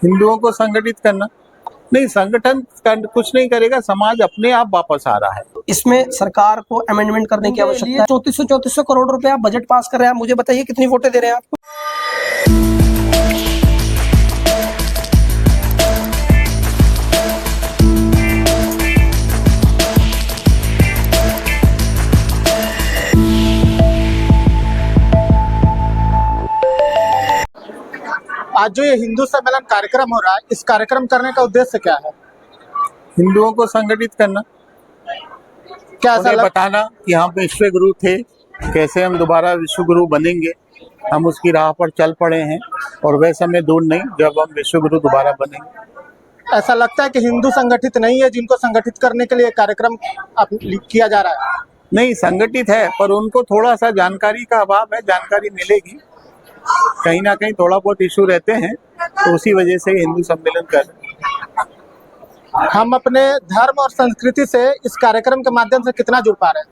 हिंदुओं को संगठित करना। नहीं, संगठन कुछ नहीं करेगा, समाज अपने आप वापस आ रहा है। इसमें सरकार को अमेंडमेंट करने की आवश्यकता है। 3400 करोड़ रुपया बजट पास कर रहे हैं, मुझे बताइए कितनी वोटें दे रहे हैं आपको? आज जो ये हिंदू सम्मेलन कार्यक्रम हो रहा है, इस कार्यक्रम करने का उद्देश्य क्या है? हिंदुओं को संगठित करना, क्या ऐसा बताना कि हम विश्व गुरु थे, कैसे हम दोबारा विश्व गुरु बनेंगे, हम उसकी राह पर चल पड़े हैं और वह समय दूर नहीं जब हम विश्व गुरु दोबारा बनेंगे। ऐसा लगता है कि हिंदू संगठित नहीं है, जिनको संगठित करने के लिए कार्यक्रम किया जा रहा है? नहीं, संगठित है, पर उनको थोड़ा सा जानकारी का अभाव है। जानकारी मिलेगी, कहीं ना कहीं थोड़ा बहुत इशू रहते हैं, तो उसी वजह से हिंदू सम्मेलन कर रहे हैं। हम अपने धर्म और संस्कृति से इस कार्यक्रम के माध्यम से कितना जुड़ पा रहे हैं?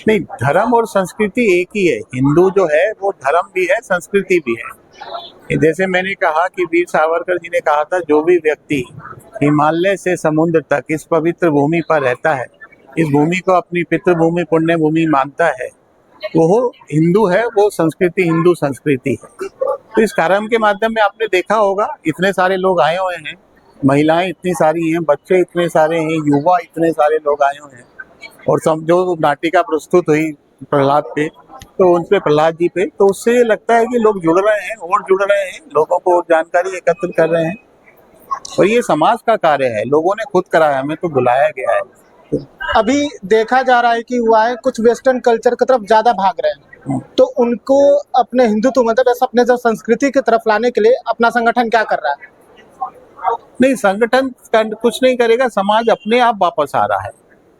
नहीं, धर्म और संस्कृति एक ही है। हिंदू जो है वो धर्म भी है, संस्कृति भी है। जैसे मैंने कहा कि वीर सावरकर जी ने कहा था, जो भी व्यक्ति हिमालय से समुद्र तक इस पवित्र भूमि पर रहता है, इस भूमि को अपनी पितृभूमि पुण्य भूमि मानता है, वो हिंदू है, वो संस्कृति हिंदू संस्कृति है। तो इस कार्यक्रम के माध्यम में आपने देखा होगा, इतने सारे लोग आए हुए हैं, महिलाएं इतनी सारी हैं, बच्चे इतने सारे हैं, युवा इतने सारे लोग आए हुए हैं। और जो नाटिका प्रस्तुत हुई प्रहलाद पे, तो उन पे प्रहलाद जी पे, तो उससे ये लगता है कि लोग जुड़ रहे हैं और जुड़ रहे हैं, लोगों को जानकारी एकत्र कर रहे हैं। और ये समाज का कार्य है, लोगों ने खुद कराया, हमें तो बुलाया गया है। अभी देखा जा रहा है कि युवाएं कुछ वेस्टर्न कल्चर की तरफ ज्यादा भाग रहे हैं, तो उनको अपने हिंदुत्व मतलब अपने जो संस्कृति की तरफ लाने के लिए अपना संगठन क्या कर रहा है? नहीं, संगठन कुछ नहीं करेगा, समाज अपने आप वापस आ रहा है।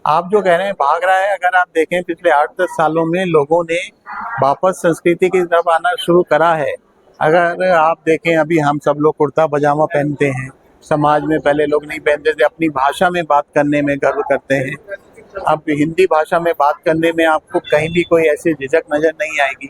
आप जो कह रहे हैं भाग रहा है, अगर आप देखें पिछले 8-10 सालों में लोगों ने वापस संस्कृति की तरफ आना शुरू करा है। अगर आप देखें, अभी हम सब लोग कुर्ता पजामा पहनते हैं, समाज में पहले लोग नहीं पहनते थे, अपनी भाषा में बात करने में गर्व करते हैं। अब हिंदी भाषा में बात करने में आपको कहीं भी कोई ऐसी झिझक नजर नहीं आएगी,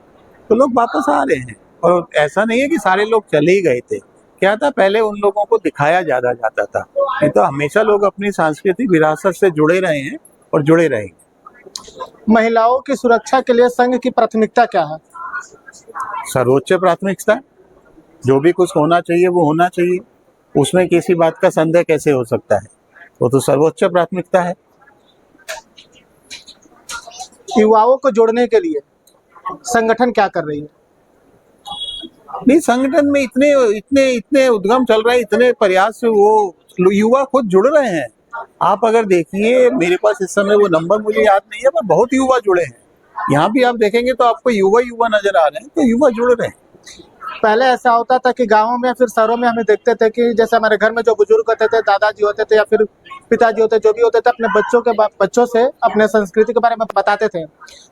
तो लोग वापस आ रहे हैं। और ऐसा नहीं है कि सारे लोग चले ही गए थे, क्या था, पहले उन लोगों को दिखाया ज्यादा जाता था, नहीं तो हमेशा लोग अपनी सांस्कृतिक विरासत से जुड़े रहे हैं और जुड़े रहेंगे। महिलाओं की सुरक्षा के लिए संघ की प्राथमिकता क्या है? सर्वोच्च प्राथमिकता, जो भी कुछ होना चाहिए वो होना चाहिए, उसमें किसी बात का संदेह कैसे हो सकता है, वो तो सर्वोच्च प्राथमिकता है। युवाओं को जोड़ने के लिए संगठन क्या कर रही है? नहीं, संगठन में इतने उद्यम चल रहे हैं, इतने प्रयास से वो युवा खुद जुड़ रहे हैं। आप अगर देखिए, मेरे पास इस समय वो नंबर मुझे याद नहीं है, पर बहुत युवा जुड़े हैं। यहाँ भी आप देखेंगे तो आपको युवा नजर आ रहे हैं, तो युवा जुड़ रहे हैं। पहले ऐसा होता था कि गांवों में या फिर शहरों में हमें देखते थे कि जैसे हमारे घर में जो बुजुर्ग होते थे, दादाजी होते थे या फिर पिताजी होते, जो भी होते थे, अपने बच्चों से अपने संस्कृति के बारे में बताते थे।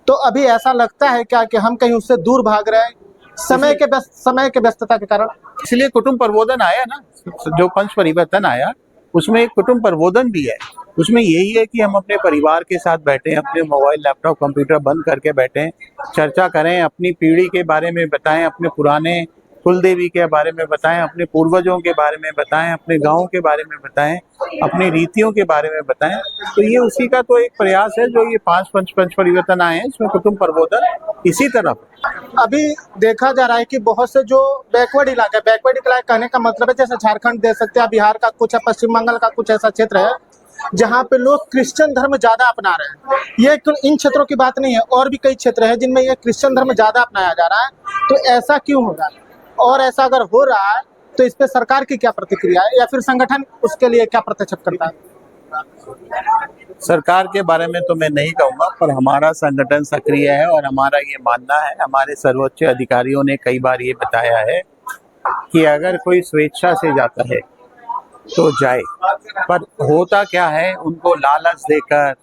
तो अभी ऐसा लगता है क्या कि हम कहीं उससे दूर भाग रहे हैं समय के व्यस्तता के कारण? इसलिए कुटुंब प्रबोधन आया ना, जो पंच परिवर्तन आया, उसमें एक कुटुंब प्रबोधन भी है। उसमें यही है कि हम अपने परिवार के साथ बैठें, अपने मोबाइल लैपटॉप कंप्यूटर बंद करके बैठें, चर्चा करें, अपनी पीढ़ी के बारे में बताएं, अपने पुराने कुल देवी के बारे में बताएं, अपने पूर्वजों के बारे में बताएं, अपने गाँव के बारे में बताएं, अपनी रीतियों के बारे में बताएं। तो ये उसी का तो एक प्रयास है, जो ये 5 पंच परिवर्तन आए हैं, इसमें कुटुंब प्रबोधन इसी तरफ। अभी देखा जा रहा है कि बहुत से जो बैकवर्ड इलाका कहने का मतलब है, जैसे झारखंड दे सकते हैं, बिहार का कुछ है, पश्चिम बंगाल का कुछ ऐसा क्षेत्र है जहाँ पे लोग क्रिश्चियन धर्म ज्यादा अपना रहे हैं। ये इन क्षेत्रों की बात नहीं है, और भी कई क्षेत्र हैं जिनमें ये क्रिश्चियन धर्म ज्यादा अपनाया जा रहा है। तो ऐसा क्यों हो रहा है, और ऐसा अगर हो रहा है तो इस पे सरकार की क्या प्रतिक्रिया है, या फिर संगठन उसके लिए क्या प्रदर्शित करता है? सरकार के बारे में तो मैं नहीं कहूँगा, पर हमारा संगठन सक्रिय है और हमारा ये मानना है, हमारे सर्वोच्च अधिकारियों ने कई बार ये बताया है कि अगर कोई स्वेच्छा से जाता है तो जाए। पर होता क्या है, उनको लालच देकर,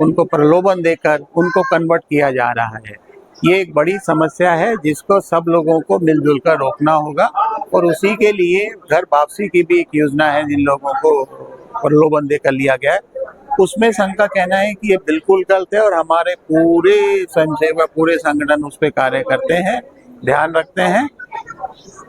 उनको प्रलोभन देकर उनको कन्वर्ट किया जा रहा है। ये एक बड़ी समस्या है जिसको सब लोगों को मिलजुल कर रोकना होगा, और उसी के लिए घर वापसी की भी एक योजना है जिन लोगों को प्रलोभन देकर लिया गया है। उसमें संघ का कहना है कि ये बिल्कुल गलत है, और हमारे पूरे स्वयंसेवक, पूरे संगठन उस पर कार्य करते हैं, ध्यान रखते हैं।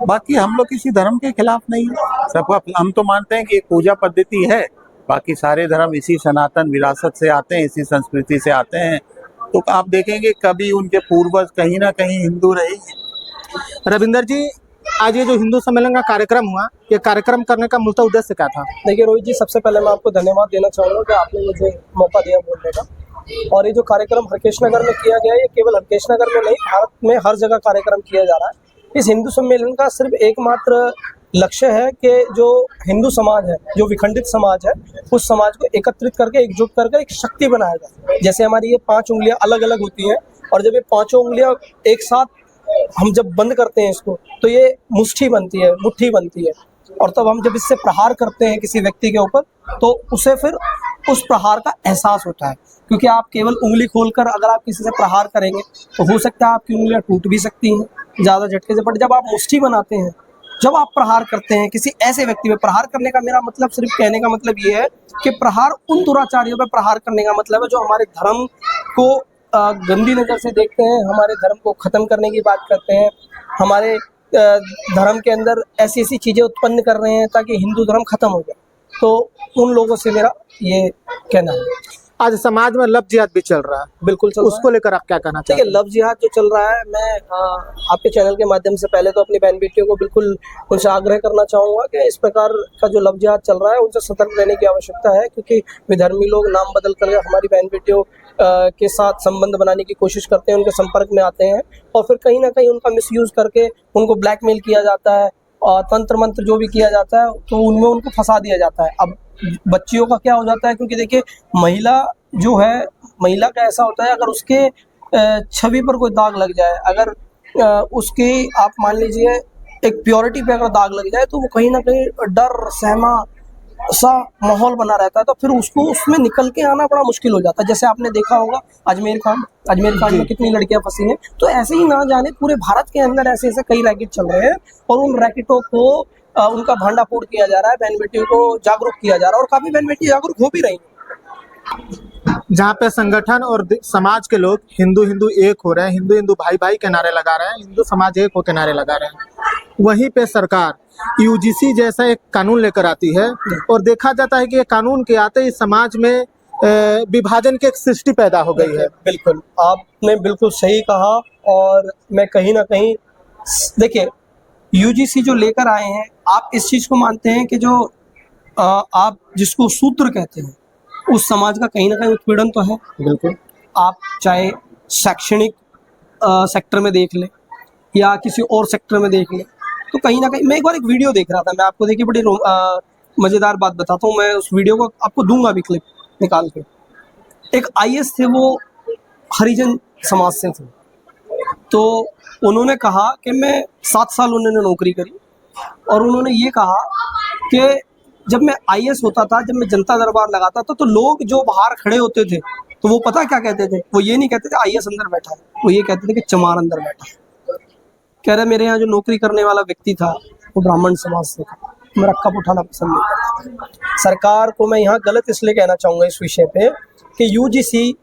बाकी हम लोग किसी धर्म के खिलाफ नहीं है, सबको हम तो मानते हैं कि एक पूजा पद्धति है, बाकी सारे धर्म इसी सनातन विरासत से आते हैं, इसी संस्कृति से आते हैं। तो आप देखेंगे कभी उनके पूर्वज कहीं ना कहीं हिंदू रहे हैं। रविंदर जी, आज ये जो हिंदू सम्मेलन का कार्यक्रम हुआ, ये कार्यक्रम करने का मूल उद्देश्य क्या था? देखिए रोहित जी, सबसे पहले मैं आपको धन्यवाद देना चाहूँगा कि आपने मुझे मौका दिया बोलने का। और ये जो कार्यक्रम हरकेश नगर में किया गया है, ये केवल हरकेश नगर में नहीं, भारत में हर जगह कार्यक्रम किया जा रहा है। इस हिंदू सम्मेलन का सिर्फ एकमात्र लक्ष्य है कि जो हिंदू समाज है, जो विखंडित समाज है, उस समाज को एकत्रित करके, एकजुट करके एक शक्ति बनाया जाए। जैसे हमारी ये 5 उंगलियां अलग अलग होती हैं, और जब ये 5 उंगलियां एक साथ हम जब बंद करते हैं इसको, तो ये मुट्ठी बनती है, मुट्ठी बनती है। और तब हम जब इससे प्रहार करते हैं किसी व्यक्ति के ऊपर, तो उसे फिर उस प्रहार का एहसास होता है। क्योंकि आप केवल उंगली खोलकर अगर आप किसी से प्रहार करेंगे तो हो सकता है आपकी उंगलियां टूट भी सकती हैं ज़्यादा झटके से। बट जब आप मुट्ठी बनाते हैं, जब आप प्रहार करते हैं किसी ऐसे व्यक्ति पे, प्रहार करने का मेरा मतलब, सिर्फ कहने का मतलब ये है कि प्रहार उन दुराचारियों पे प्रहार करने का मतलब है जो हमारे धर्म को गंदी नज़र से देखते हैं, हमारे धर्म को ख़त्म करने की बात करते हैं, हमारे धर्म के अंदर ऐसी ऐसी चीज़ें उत्पन्न कर रहे हैं ताकि हिंदू धर्म खत्म हो जाए। तो उन लोगों से मेरा ये कहना है। आज समाज में लव जिहाद भी चल रहा है, बिल्कुल चल रहा है। उसको लेकर आप क्या कहना चाहते देखिए, लव जिहाद जो चल रहा है, मैं आपके चैनल के माध्यम से पहले तो अपनी बहन बेटियों को बिल्कुल उनसे आग्रह करना चाहूँगा कि इस प्रकार का जो लव जिहाद चल रहा है उनसे सतर्क रहने की आवश्यकता है। क्योंकि विधर्मी लोग नाम बदल कर हमारी बहन बेटियों के साथ संबंध बनाने की कोशिश करते हैं, उनके संपर्क में आते हैं, और फिर कहीं ना कहीं उनका मिसयूज़ करके उनको ब्लैकमेल किया जाता है, और तंत्र मंत्र जो भी किया जाता है तो उनमें उनको फंसा दिया जाता है। अब बच्चियों का क्या हो जाता है, क्योंकि देखिए महिला जो है, महिला का ऐसा होता है, अगर उसके छवि पर कोई दाग लग जाए, अगर उसकी आप मान लीजिए एक प्योरिटी पे अगर दाग लग जाए, तो वो कहीं ना कहीं डर सहमा सा माहौल बना रहता है, तो फिर उसको उसमें निकल के आना बड़ा मुश्किल हो जाता है। जैसे आपने देखा होगा अजमेर खान में कितनी लड़कियां फंसी हैं। तो ऐसे ही ना जाने पूरे भारत के अंदर ऐसे ऐसे कई रैकेट चल रहे हैं, और उन रैकेटों को उनका भांडाफोड़ किया जा रहा है, बहन बेटियों को जागरूक किया जा रहा है, और काफ़ी बहन बेटी जागरूक हो भी रही हैं। जहाँ पे संगठन और समाज के लोग हिंदू हिंदू एक हो रहे हैं, हिंदू हिंदू भाई भाई के नारे लगा रहे हैं, हिंदू समाज एक हो के नारे लगा रहे हैं, वहीं पे सरकार यूजीसी जैसा एक कानून लेकर आती है, और देखा जाता है कि ये कानून के आते ही समाज में विभाजन की एक सृष्टि पैदा हो गई है। बिल्कुल, आपने बिल्कुल सही कहा। और मैं कहीं ना कहीं, देखिए, यूजीसी जो लेकर आए हैं, आप इस चीज़ को मानते हैं कि जो आप जिसको शूद्र कहते हैं, उस समाज का कहीं ना कहीं उत्पीड़न तो है। बिल्कुल, आप चाहे शैक्षणिक सेक्टर में देख लें या किसी और सेक्टर में देख लें, तो कहीं ना कहीं, मैं एक बार एक वीडियो देख रहा था, मैं आपको देखिए बड़ी मज़ेदार बात बताता हूँ, मैं उस वीडियो को आपको दूंगा भी क्लिप निकाल के। एक आईएएस थे, वो हरिजन समाज से थे, तो उन्होंने कहा कि मैं 7 साल उन्होंने नौकरी करी, और उन्होंने ये कहा कि जब मैं आईएएस होता था, जब मैं जनता दरबार लगाता था, तो लोग जो बाहर खड़े होते थे, तो वो पता क्या कहते थे, वो ये नहीं कहते थे आईएएस अंदर बैठा है, वो ये कहते थे कि चमार अंदर बैठा है। कह रहे मेरे यहाँ जो नौकरी करने वाला व्यक्ति था वो ब्राह्मण समाज से था, मेरा कप उठाना पसंद नहीं करता। सरकार को मैं यहाँ गलत इसलिए कहना चाहूँगा इस विषय पे कि यूजीसी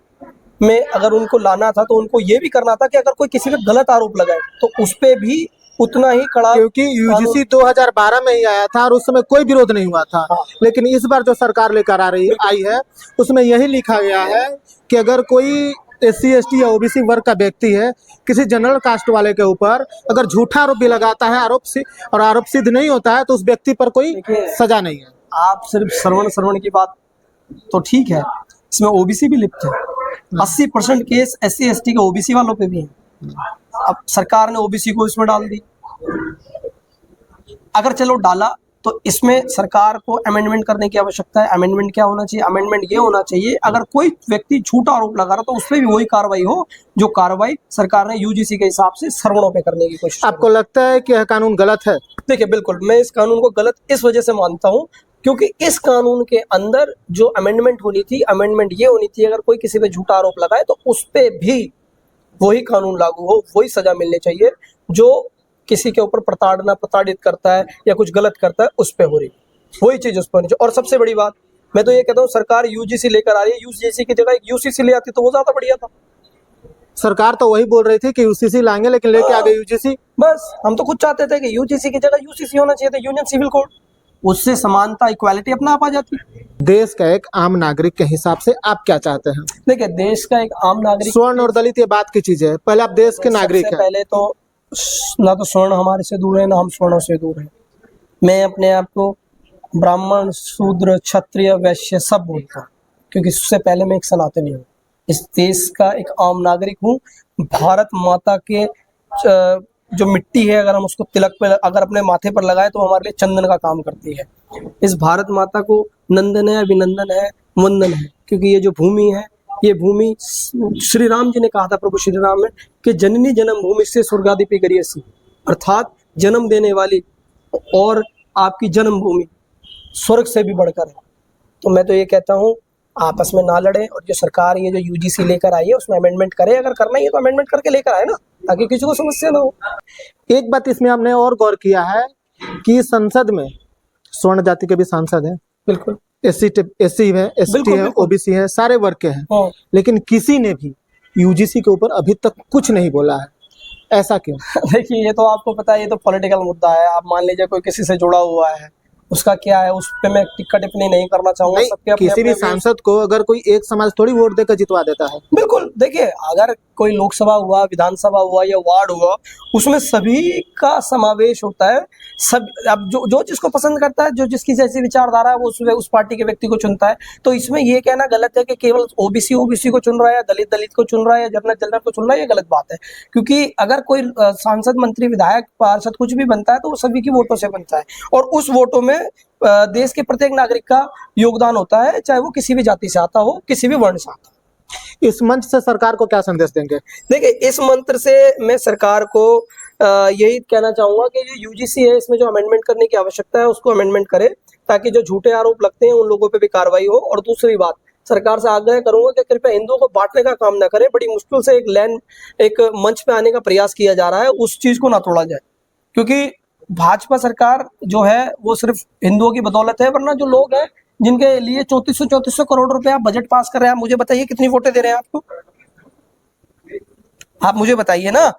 में अगर उनको लाना था तो उनको ये भी करना था कि अगर कोई किसी पे गलत आरोप लगाए तो उस पर भी उतना ही कड़ा, क्योंकि यूजीसी 2012 में ही आया था और उस समय कोई विरोध नहीं हुआ था। हाँ। लेकिन इस बार जो सरकार लेकर आई है, उसमें यही लिखा गया है कि अगर कोई SC ST या OBC वर्ग का व्यक्ति है, किसी जनरल कास्ट वाले के ऊपर अगर झूठा आरोप भी लगाता है, आरोप सिद्ध नहीं होता है, तो उस व्यक्ति पर कोई सजा नहीं है। आप सिर्फ श्रवण की बात तो ठीक है, इसमें OBC भी लिप्त है। 80% केस SC ST के OBC वालों पे भी हैं। अब सरकार ने OBC को इसमें डाल दी। अगर चलो डाला, तो इसमें सरकार को अमेंडमेंट करने की आवश्यकता है। अमेंडमेंट क्या होना चाहिए? अमेंडमेंट ये होना चाहिए, अगर कोई व्यक्ति झूठा आरोप लगा रहा तो उस पर भी वही कार्रवाई हो जो कार्रवाई सरकार ने यूजीसी के हिसाब से श्रवणों पे करने की कोशिश। आपको लगता है कि यह कानून गलत है? देखिए, बिल्कुल मैं इस कानून को गलत इस वजह से मानता हूँ क्योंकि इस कानून के अंदर जो अमेंडमेंट होनी थी, अमेंडमेंट ये होनी थी, अगर कोई किसी पे झूठा आरोप लगाए तो उस पर भी वही कानून लागू हो, वही सजा मिलनी चाहिए जो किसी के ऊपर प्रताड़ित करता है या कुछ गलत करता है, उस पे हो रही वही चीज उस पर होनी चाहिए। और सबसे बड़ी बात मैं तो ये कहता हूँ, सरकार यूजीसी लेकर आ रही है, यूजीसी की जगह एक यूसीसी ले आती तो वो ज्यादा बढ़िया था। सरकार तो वही बोल रही थी कि यूसीसी लाएंगे, लेकिन लेके आ गए यूजीसी। बस हम तो खुद चाहते थे कि यूजीसी की जगह यूसीसी होना चाहिए था, यूनियन सिविल कोड, उससे समानता इक्वालिटी अपना आप आ जाती। देश का एक आम नागरिक के हिसाब से आप क्या चाहते हैं? देखिए देश का एक आम नागरिक, स्वर्ण और दलित ये बात की चीज है, पहले आप देश के नागरिक सबसे हैं। पहले तो ना तो स्वर्ण हमारे से दूर है, ना हम स्वर्णों से दूर हैं। मैं अपने आप को ब्राह्मण, शूद्र, क्षत्रिय, वैश्य सब बोलता हूँ, क्योंकि उससे पहले मैं एक सनातनी हूँ, इस देश का एक आम नागरिक हूँ। भारत माता के जो मिट्टी है, अगर हम उसको तिलक पे अगर अपने माथे पर लगाए तो हमारे लिए चंदन का काम करती है। इस भारत माता को नंदन है, अभिनंदन है, वंदन है, क्योंकि ये जो भूमि है, ये भूमि श्री राम जी ने कहा था, प्रभु श्री राम ने, कि जननी जन्म भूमि से स्वर्गाधिपि गरियसी, अर्थात जन्म देने वाली और आपकी जन्मभूमि स्वर्ग से भी बढ़कर है। तो मैं तो ये कहता हूँ आपस में ना लड़े, और जो सरकार ये जो यूजीसी लेकर आई है उसमें अमेंडमेंट करे, अगर करना ही है तो अमेंडमेंट करके लेकर आए ना, ताकि किसी को समस्या ना हो। एक बात इसमें हमने और गौर किया है कि संसद में स्वर्ण जाति के भी सांसद हैं, बिल्कुल एससी है, एसटी बिल्कुल, है, बिल्कुल। ओबीसी है, सारे वर्ग के हैं, हाँ। लेकिन किसी ने भी यूजीसी के ऊपर अभी तक कुछ नहीं बोला है। ऐसा क्यों? देखिए ये तो आपको पता है, ये तो पॉलिटिकल मुद्दा है। आप मान लीजिए कोई किसी से जुड़ा हुआ है, उसका क्या है, उस पे मैं टिक्का टिप्पणी नहीं करना चाहूंगा। नहीं, सबके अपने किसी भी अपने सांसद को अगर कोई एक समाज थोड़ी वोट देकर जितवा देता है। बिल्कुल। देखिए अगर कोई लोकसभा हुआ, विधानसभा हुआ या वार्ड हुआ, उसमें सभी का समावेश होता है। सब अब जो जिसको पसंद करता है, जो जिसकी जैसी विचारधारा है, वो उस पार्टी के व्यक्ति को चुनता है। तो इसमें ये कहना गलत है कि केवल ओबीसी को चुन रहा है, या दलित को चुन रहा है, या जनरल को चुन रहा है, ये गलत बात है। क्योंकि अगर कोई सांसद, मंत्री, विधायक, पार्षद कुछ भी बनता है तो वो सभी की वोटों से बनता है, और उस वोटों में देश के प्रत्येक नागरिक का योगदान होता है, चाहे वो किसी भी जाति से आता हो, किसी भी वर्ण से आता हो। इस मंच से सरकार को क्या संदेश देंगे? देखिए इस मंत्र से मैं सरकार को यही कहना चाहूंगा कि जो यूजीसी है, इसमें जो अमेंडमेंट करने की आवश्यकता है उसको अमेंडमेंट करे, ताकि जो झूठे आरोप लगते हैं उन लोगों पे भी कार्रवाई हो। और दूसरी बात, सरकार से आग्रह करूंगा कि कृपया हिंदुओं को बांटने का काम ना करें। बड़ी मुश्किल से एक मंच पे आने का प्रयास किया जा रहा है, उस चीज को ना तोड़ा जाए, क्योंकि भाजपा सरकार जो है वो सिर्फ हिंदुओं की बदौलत है। वरना जो लोग हैं जिनके लिए 3400 करोड़ रुपए आप बजट पास कर रहे हैं, आप मुझे बताइए कितनी वोटें दे रहे हैं आपको? आप मुझे बताइए ना।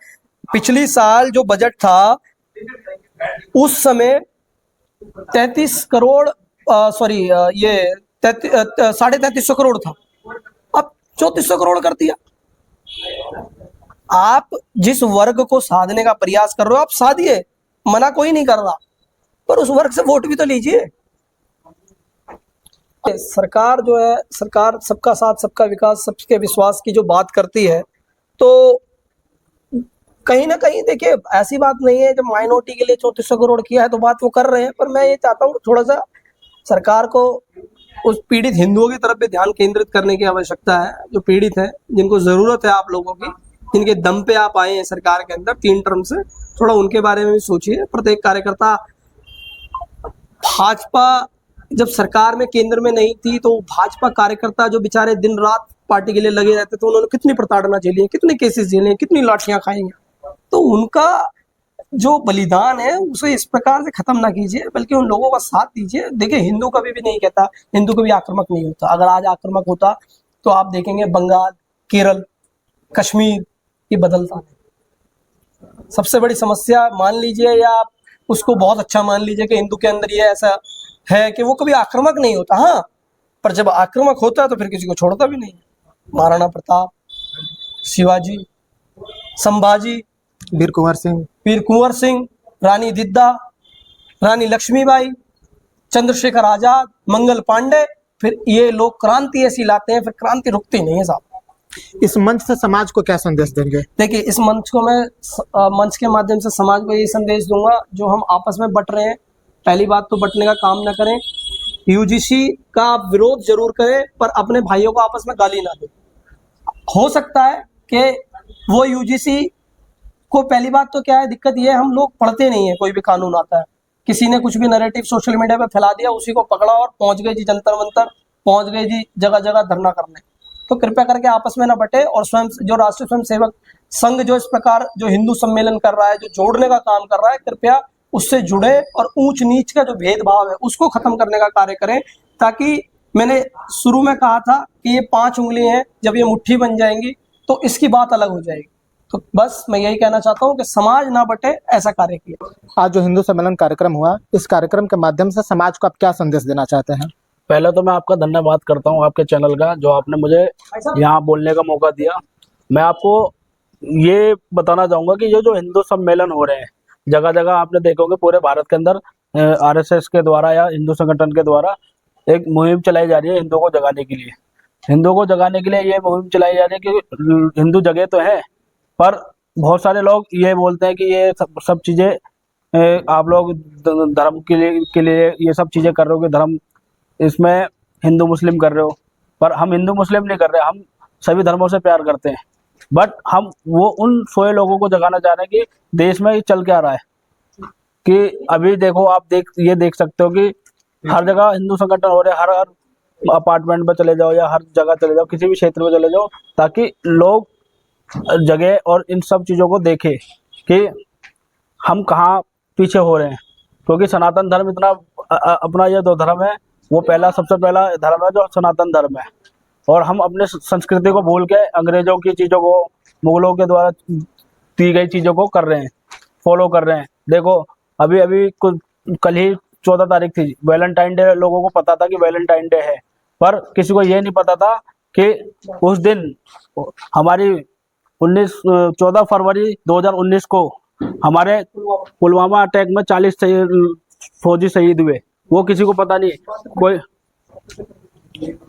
पिछली साल जो बजट था उस समय 33 करोड़ ये 3350 करोड़ था, अब 3400 करोड़ कर दिया। आप जिस वर्ग को साधने का प्रयास कर रहे हो आप साधिए, मना कोई नहीं कर रहा, पर उस वर्ग से वोट भी तो लीजिए। सरकार जो है, सरकार सबका साथ सबका विकास सबके विश्वास की जो बात करती है, तो कहीं ना कहीं देखिए ऐसी बात नहीं है जब माइनॉरिटी के लिए 3400 करोड़ किया है तो बात वो कर रहे हैं। पर मैं ये चाहता हूँ थोड़ा सा सरकार को उस पीड़ित हिंदुओं की तरफ भी ध्यान केंद्रित करने की आवश्यकता है, जो पीड़ित है, जिनको जरूरत है आप लोगों की, जिनके दम पे आप आए हैं सरकार के अंदर 3 टर्म से, थोड़ा उनके बारे में भी सोचिए। प्रत्येक कार्यकर्ता, भाजपा जब सरकार में केंद्र में नहीं थी तो भाजपा कार्यकर्ता जो बेचारे दिन रात पार्टी के लिए लगे रहते थे, उन्होंने कितनी प्रताड़ना झेली है, कितने केसेस झेले हैं, कितनी लाठियां खाई हैं। तो उनका जो बलिदान है उसे इस प्रकार से खत्म ना कीजिए, बल्कि उन लोगों का साथ दीजिए। देखिए हिंदू कभी भी नहीं कहता, हिंदू कभी आक्रामक नहीं होता। अगर आज आक्रामक होता तो आप देखेंगे बंगाल, केरल, कश्मीर ये बदलता नहीं। सबसे बड़ी समस्या मान लीजिए, या आप उसको बहुत अच्छा मान लीजिए कि हिंदू के अंदर ये ऐसा है कि वो कभी आक्रामक नहीं होता। हाँ, पर जब आक्रामक होता है तो फिर किसी को छोड़ता भी नहीं। महाराणा प्रताप, शिवाजी, संभाजी, वीर कुंवर सिंह, रानी दिद्दा, रानी लक्ष्मीबाई, चंद्रशेखर आजाद, मंगल पांडे, फिर ये लोग क्रांति ऐसी लाते हैं, फिर क्रांति रुकती नहीं है साहब। इस मंच से समाज को क्या संदेश देंगे? देखिए इस मंच को मैं मंच के माध्यम से समाज को ये संदेश दूंगा, जो हम आपस में बट रहे हैं, पहली बात तो बटने का काम ना करें। यूजीसी का आप विरोध जरूर करें, पर अपने भाइयों को आपस में गाली ना दें। हो सकता है कि वो यूजीसी को, पहली बात तो क्या है, दिक्कत ये है हम लोग पढ़ते नहीं है। कोई भी कानून आता है, किसी ने कुछ भी नैरेटिव सोशल मीडिया पे फैला दिया, उसी को पकड़ा और पहुंच गए जी जंतर मंतर, पहुंच गए जी जगह जगह धरना करने। तो कृपया करके आपस में ना बटे, और स्वयं जो राष्ट्रीय स्वयं सेवक संघ जो इस प्रकार जो हिंदू सम्मेलन कर रहा है, जो जोड़ने का काम कर रहा है, कृपया उससे जुड़े और ऊंच नीच का जो भेदभाव है उसको खत्म करने का कार्य करें। ताकि मैंने शुरू में कहा था कि ये 5 उंगली हैं, जब ये मुट्ठी बन जाएंगी तो इसकी बात अलग हो जाएगी। तो बस मैं यही कहना चाहता हूँ कि समाज ना बटे, ऐसा कार्य किया। आज जो हिंदू सम्मेलन कार्यक्रम हुआ, इस कार्यक्रम के माध्यम से समाज को आप क्या संदेश देना चाहते हैं? पहले तो मैं आपका धन्यवाद करता हूँ आपके चैनल का, जो आपने मुझे यहाँ बोलने का मौका दिया। मैं आपको ये बताना चाहूँगा कि ये जो हिंदू सम्मेलन हो रहे हैं जगह जगह, आपने देखा होगा पूरे भारत के अंदर आरएसएस के द्वारा या हिंदू संगठन के द्वारा एक मुहिम चलाई जा रही है हिंदुओं को जगाने के लिए। हिंदुओं को जगाने के लिए ये मुहिम चलाई जा रही है कि हिंदू जगह तो है, पर बहुत सारे लोग ये बोलते हैं कि ये सब चीज़ें आप लोग धर्म के लिए ये सब चीज़ें कर रहे हो कि धर्म इसमें हिंदू मुस्लिम कर रहे हो। पर हम हिंदू मुस्लिम नहीं कर रहे, हम सभी धर्मों से प्यार करते हैं। बट हम वो उन सोए लोगों को जगाना चाह रहे हैं कि देश में ये चल क्या रहा है। कि अभी देखो, आप ये देख सकते हो कि हर जगह हिंदू संगठन हो रहे हैं, हर अपार्टमेंट में चले जाओ या हर जगह चले जाओ, किसी भी क्षेत्र में चले जाओ, ताकि लोग जगह और इन सब चीज़ों को देखें कि हम कहाँ पीछे हो रहे हैं। क्योंकि सनातन धर्म इतना अपना ये दो धर्म है, वो सबसे पहला धर्म है जो सनातन धर्म है। और हम अपने संस्कृति को भूल के अंग्रेजों की चीज़ों को, मुगलों के द्वारा दी गई चीज़ों को कर रहे हैं, फॉलो कर रहे हैं। देखो अभी कल ही 14 तारीख थी, वैलेंटाइन डे। लोगों को पता था कि वैलेंटाइन डे है, पर किसी को ये नहीं पता था कि उस दिन हमारी 14 फरवरी 2019 को हमारे पुलवामा अटैक में 40 फौजी शहीद हुए। वो किसी को पता नहीं। कोई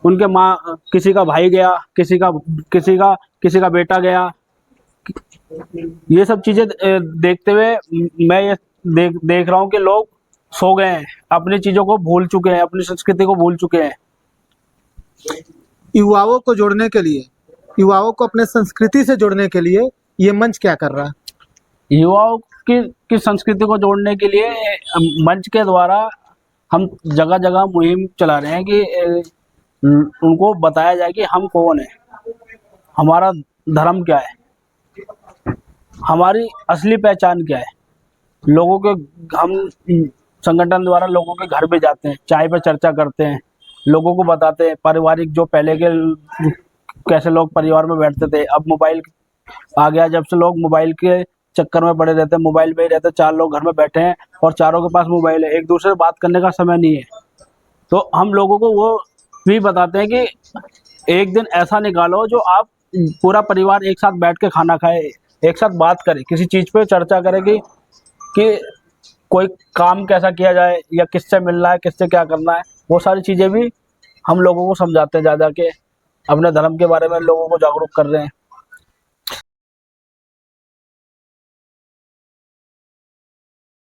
उनके माँ, किसी का भाई गया, किसी का बेटा गया। ये सब चीजें देखते हुए मैं ये देख रहा हूँ कि लोग सो गए हैं, अपनी चीजों को भूल चुके हैं, अपनी संस्कृति को भूल चुके हैं। युवाओं को जोड़ने के लिए, युवाओं को अपने संस्कृति से जोड़ने के लिए ये मंच क्या कर रहा है? युवाओं की संस्कृति को जोड़ने के लिए मंच के द्वारा हम जगह जगह मुहिम चला रहे हैं कि उनको बताया जाए कि हम कौन है, हमारा धर्म क्या है, हमारी असली पहचान क्या है। लोगों के हम संगठन द्वारा लोगों के घर पे जाते हैं, चाय पे चर्चा करते हैं, लोगों को बताते हैं पारिवारिक, जो पहले के कैसे लोग परिवार में बैठते थे। अब मोबाइल आ गया, जब से लोग मोबाइल के चक्कर में पड़े रहते हैं, मोबाइल में ही रहते हैं। 4 लोग घर में बैठे हैं और चारों के पास मोबाइल है, एक दूसरे से बात करने का समय नहीं है। तो हम लोगों को वो भी बताते हैं कि एक दिन ऐसा निकालो जो आप पूरा परिवार एक साथ बैठ के खाना खाए, एक साथ बात करें, किसी चीज़ पे चर्चा करें कि कोई काम कैसा किया जाए या किससे मिलना है, किससे क्या करना है। वो सारी चीज़ें भी हम लोगों को समझाते हैं, ज़्यादा के अपने धर्म के बारे में लोगों को जागरूक कर रहे हैं।